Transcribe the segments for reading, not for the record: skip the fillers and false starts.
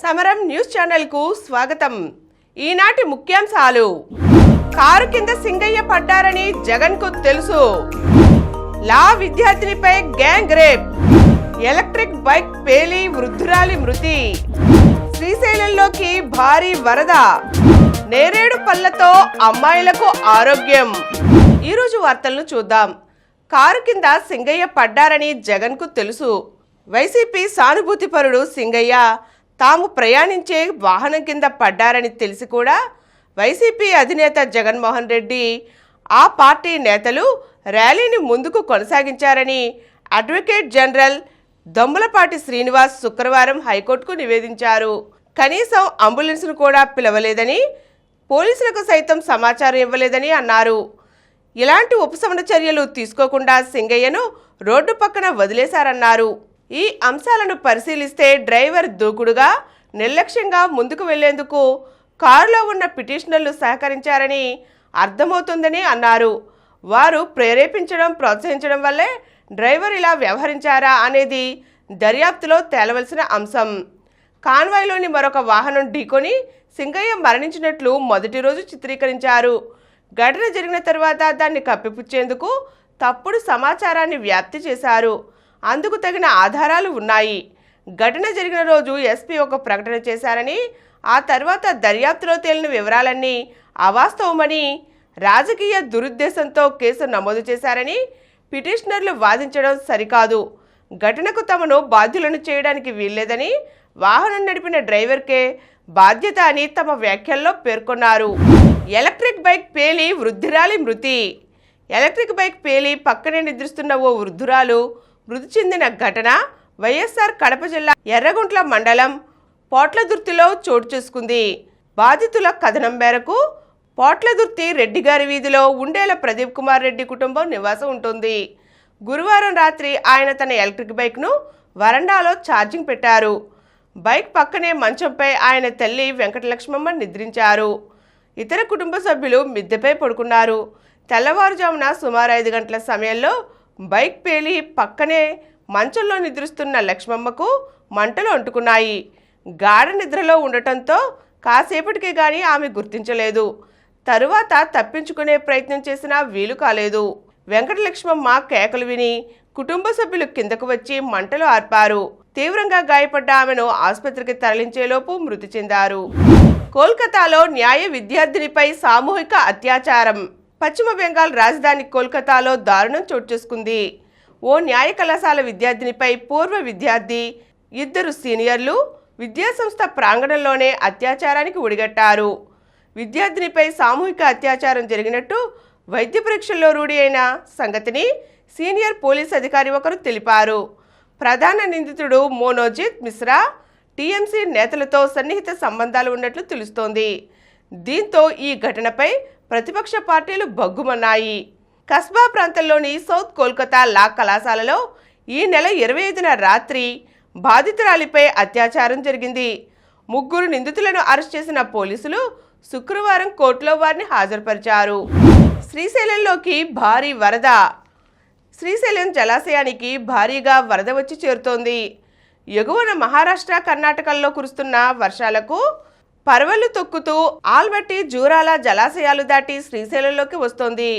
సమరం news channel కు స్వాగతం। ఈనాటి ముఖ్యాంశాలు। కారు కింద సింగయ్య పడ్డారని జగన్ కు తెలుసు। లా విద్యార్థినిపై గ్యాంగ్ రేప్। ఎలక్ట్రిక్ బైక్ పేలి వృద్ధురాలి మృతి। శ్రీశైలంలోకి భారీ వరద। నేరేడు పళ్ళతో అమ్మాయిలకు ఆరోగ్యం। ఈ రోజు వార్తలను చూద్దాం। కారు కింద సింగయ్య పడ్డారని జగన్ కు తెలుసు। వైసీపీ సానుభూతిపరుడు సింగయ్య తాము ప్రయాణించే వాహనం కింద పడ్డారని తెలిసి కూడా వైసీపీ అధినేత జగన్మోహన్ రెడ్డి ఆ పార్టీ నేతలు ర్యాలీని ముందుకు కొనసాగించారని అడ్వకేట్ జనరల్ దొమ్మలపాటి శ్రీనివాస్ శుక్రవారం హైకోర్టుకు నివేదించారు। కనీసం అంబులెన్స్ను కూడా పిలవలేదని, పోలీసులకు సైతం సమాచారం ఇవ్వలేదని అన్నారు। ఇలాంటి ఉపశమన చర్యలు తీసుకోకుండా సింగయ్యను రోడ్డు పక్కన వదిలేశారన్నారు। ఈ అంశాలను పరిశీలిస్తే డ్రైవర్ దూకుడుగా నిర్లక్ష్యంగా ముందుకు వెళ్లేందుకు కారులో ఉన్న పిటిషనర్లు సహకరించారని అర్థమవుతుందని అన్నారు। వారు ప్రేరేపించడం, ప్రోత్సహించడం వల్లే డ్రైవర్ ఇలా వ్యవహరించారా అనేది దర్యాప్తులో తేలవలసిన అంశం। కాన్వాయ్లోని మరొక వాహనం ఢీకొని సింగయ్య మరణించినట్లు మొదటి రోజు చిత్రీకరించారు। ఘటన జరిగిన తర్వాత దాన్ని కప్పిపుచ్చేందుకు తప్పుడు సమాచారాన్ని వ్యాప్తి చేశారు। అందుకు తగిన ఆధారాలు ఉన్నాయి। ఘటన జరిగిన రోజు ఎస్పీ ఒక ప్రకటన చేశారని, ఆ తర్వాత దర్యాప్తులో తేలిన వివరాలన్నీ అవాస్తవమని, రాజకీయ దురుద్దేశంతో కేసు నమోదు చేశారని పిటిషనర్లు వాదించడం సరికాదు। ఘటనకు తమను బాధ్యులను చేయడానికి వీల్లేదని, వాహనం నడిపిన డ్రైవర్కే బాధ్యత అని తమ వ్యాఖ్యల్లో పేర్కొన్నారు। ఎలక్ట్రిక్ బైక్ పేలి వృద్ధురాలి మృతి। ఎలక్ట్రిక్ బైక్ పేలి పక్కనే నిద్రిస్తున్న ఓ వృద్ధురాలు మృతి చెందిన ఘటన వైఎస్ఆర్ కడప జిల్లా ఎర్రగుంట్ల మండలం పోట్లదుర్తిలో చోటు చేసుకుంది। బాధితుల కథనం మేరకు పోట్లదుర్తి రెడ్డిగారి వీధిలో ఉండేల ప్రదీప్ కుమార్ రెడ్డి కుటుంబం నివాసం ఉంటుంది। గురువారం రాత్రి ఆయన తన ఎలక్ట్రిక్ బైక్ను వరండాలో ఛార్జింగ్ పెట్టారు। బైక్ పక్కనే మంచంపై ఆయన తల్లి వెంకటలక్ష్మమ్మ నిద్రించారు। ఇతర కుటుంబ సభ్యులు మిద్దెపై పడుకున్నారు। తెల్లవారుజామున సుమారు 5 గంటల సమయంలో బైక్ పేలి పక్కనే మంచంలో నిద్రిస్తున్న లక్ష్మమ్మకు మంటలు అంటుకున్నాయి। గాఢ నిద్రలో ఉండటంతో కాసేపటికి గాని ఆమె గుర్తించలేదు। తరువాత తప్పించుకునే ప్రయత్నం చేసినా వీలు కాలేదు। వెంకటలక్ష్మమ్మ కేకలు విని కుటుంబ సభ్యులు కిందకు వచ్చి మంటలు ఆర్పారు। తీవ్రంగా గాయపడ్డ ఆమెను ఆసుపత్రికి తరలించేలోపు మృతి చెందారు। కోల్కతాలో న్యాయ విద్యార్థినిపై సామూహిక అత్యాచారం। పశ్చిమ బెంగాల్ రాజధాని కోల్కతాలో దారుణం చోటు చేసుకుంది। ఓ న్యాయ కళాశాల విద్యార్థినిపై పూర్వ విద్యార్థి, 2 సీనియర్లు విద్యాసంస్థ ప్రాంగణంలోనే అత్యాచారానికి ఒడిగట్టారు। విద్యార్థినిపై సామూహిక అత్యాచారం జరిగినట్టు వైద్య పరీక్షల్లో రూఢి అయిన సంగతిని సీనియర్ పోలీస్ అధికారి ఒకరు తెలిపారు। ప్రధాన నిందితుడు మోనోజిత్ మిశ్రా టీఎంసీ నేతలతో సన్నిహిత సంబంధాలు ఉన్నట్లు తెలుస్తోంది। దీంతో ఈ ఘటనపై ప్రతిపక్ష పార్టీలు బగ్గుమన్నాయి। కస్బా ప్రాంతంలోని సౌత్ కోల్కతా లా కళాశాలలో ఈ నెల 25న రాత్రి బాధితురాలిపై అత్యాచారం జరిగింది। 3 నిందితులను అరెస్ట్ చేసిన పోలీసులు శుక్రవారం కోర్టులో వారిని హాజరుపరిచారు। శ్రీశైలంలోకి భారీ వరద। శ్రీశైలం జలాశయానికి భారీగా వరద వచ్చి చేరుతోంది। ఎగువన మహారాష్ట్ర, కర్ణాటకల్లో కురుస్తున్న వర్షాలకు పరవళ్లు తొక్కుతూ ఆల్మట్టి, జూరాల జలాశయాలు దాటి శ్రీశైలంలోకి వస్తోంది।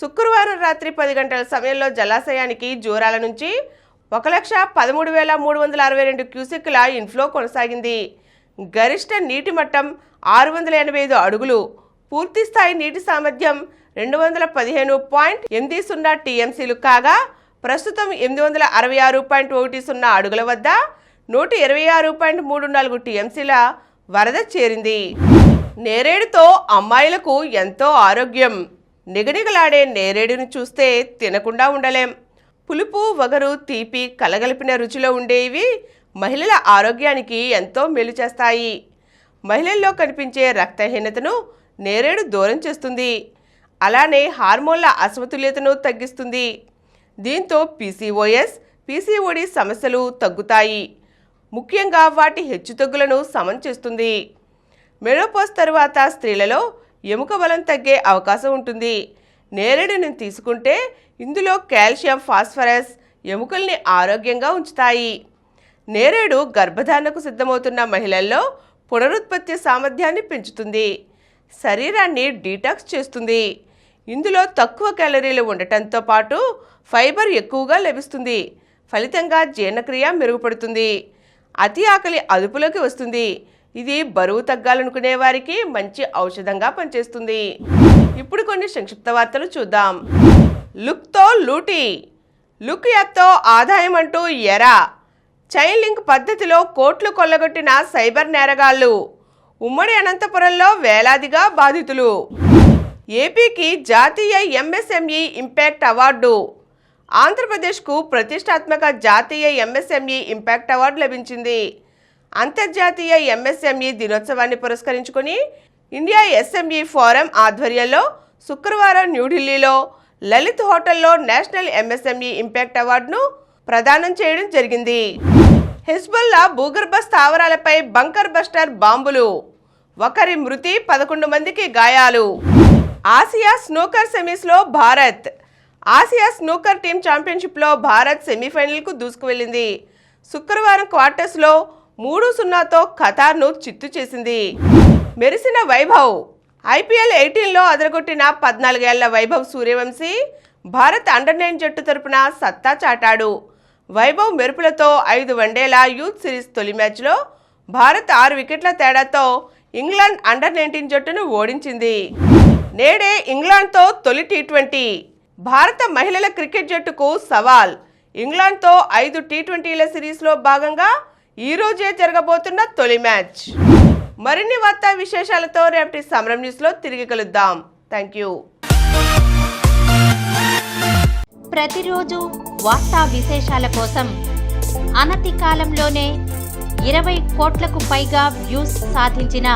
శుక్రవారం రాత్రి 10 గంటల సమయంలో జలాశయానికి జూరాల నుంచి 1,13,362 క్యూసెక్కుల ఇన్ఫ్లో కొనసాగింది। గరిష్ట నీటి మట్టం 685 అడుగులు, పూర్తిస్థాయి నీటి సామర్థ్యం 215.80 టీఎంసీలు కాగా ప్రస్తుతం 866.10 అడుగుల వద్ద 126.34 టీఎంసీల వరద చేరింది। నేరేడుతో అమ్మాయిలకు ఎంతో ఆరోగ్యం। నిగనిగలాడే నేరేడును చూస్తే తినకుండా ఉండలేం। పులుపు, వగరు, తీపి కలగలిపిన రుచిలో ఉండేవి మహిళల ఆరోగ్యానికి ఎంతో మేలు చేస్తాయి। మహిళల్లో కనిపించే రక్తహీనతను నేరేడు దూరం చేస్తుంది। అలానే హార్మోన్ల అసమతుల్యతను తగ్గిస్తుంది। దీంతో పీసీఓఎస్, పీసీఓడి సమస్యలు తగ్గుతాయి। ముఖ్యంగా వాటి హెచ్చుతగ్గులను సమం చేస్తుంది। మెనోపాజ్ తరువాత స్త్రీలలో ఎముక బలం తగ్గే అవకాశం ఉంటుంది। నేరేడుని తీసుకుంటే ఇందులో కాల్షియం, ఫాస్ఫరస్ ఎముకల్ని ఆరోగ్యంగా ఉంచుతాయి। నేరేడు గర్భధారణకు సిద్ధమవుతున్న మహిళల్లో పునరుత్పత్తి సామర్థ్యాన్ని పెంచుతుంది, శరీరాన్ని డీటాక్స్ చేస్తుంది. ఇందులో తక్కువ క్యాలరీలు ఉండటంతో పాటు ఫైబర్ ఎక్కువగా లభిస్తుంది. ఫలితంగా జీర్ణక్రియ మెరుగుపడుతుంది, అతి ఆకలి అదుపులోకి వస్తుంది. ఇది బరువు తగ్గాలనుకునే వారికి మంచి ఔషధంగా పనిచేస్తుంది. ఇప్పుడు కొన్ని సంక్షిప్త వార్తలు చూద్దాం. లుక్తో లూటీ, లుక్ యాప్తో ఆదాయం అంటూ ఎరా. చైన్ లింక్ పద్ధతిలో కోట్లు కొల్లగొట్టిన సైబర్ నేరగాళ్లు. ఉమ్మడి అనంతపురంలో వేలాదిగా బాధితులు. ఏపీకి జాతీయ ఎంఎస్ఎంఈ ఇంపాక్ట్ అవార్డు. ఆంధ్రప్రదేశ్కు ప్రతిష్టాత్మక జాతీయ ఎంఎస్ఎంఈ ఇంపాక్ట్ అవార్డు లభించింది. అంతర్జాతీయ ఎంఎస్ఎంఈ దినోత్సవాన్ని పురస్కరించుకుని ఇండియా ఎస్ఎంఈ ఫోరం ఆధ్వర్యంలో శుక్రవారం న్యూఢిల్లీలో లలిత్ హోటల్లో నేషనల్ ఎంఎస్ఎంఈ ఇంపాక్ట్ అవార్డును ప్రదానం చేయడం జరిగింది. హిజ్బుల్లా భూగర్భ స్థావరాలపై బంకర్ బస్టర్ బాంబులు. ఒకరి మృతి, 11 మందికి గాయాలు. ఆసియా స్నూకర్ సెమీస్లో భారత్. ఆసియా స్నూకర్ టీమ్ ఛాంపియన్షిప్లో భారత్ సెమీఫైనల్కు దూసుకువెళ్లింది. శుక్రవారం క్వార్టర్స్లో 3-0తో ఖతార్ను చిత్తు చేసింది. మెరిసిన వైభవ్. ఐపీఎల్ 18లో అదరగొట్టిన 14 ఏళ్ల వైభవ్ సూర్యవంశీ భారత్ అండర్-9 జట్టు తరపున సత్తా చాటాడు. వైభవ్ మెరుపులతో 5 వన్డేల యూత్ సిరీస్ తొలి మ్యాచ్లో భారత్ 6 వికెట్ల తేడాతో ఇంగ్లాండ్ అండర్-19 జట్టును ఓడించింది. నేడే ఇంగ్లాండ్తో తొలి టీ20. భారత మహిళల క్రికెట్ జట్టుకు సవాల్. ఇంగ్లాండ్తో 5 టీ20ల సిరీస్లో భాగంగా ఈ రోజే జరగబోతున్న తొలి మ్యాచ్. మరిన్ని వార్తా విశేషాలతో రేపటి సమరం న్యూస్లో తిరిగి కలుద్దాం. Thank you. ప్రతిరోజు వార్తా విశేషాల కోసం అనతి కాలంలోనే 20 కోట్లకు పైగా వ్యూస్ సాధించిన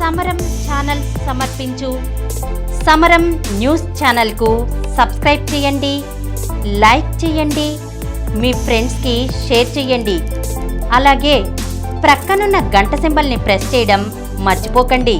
సమరం ఛానల్ సమర్పించు సమరం న్యూస్ ఛానల్కు సబ్స్క్రైబ్ చేయండి, లైక్ చేయండి, మీ ఫ్రెండ్స్కి షేర్ చేయండి. అలాగే ప్రక్కనున్న గంట సింబల్ని ప్రెస్ చేయడం మర్చిపోకండి.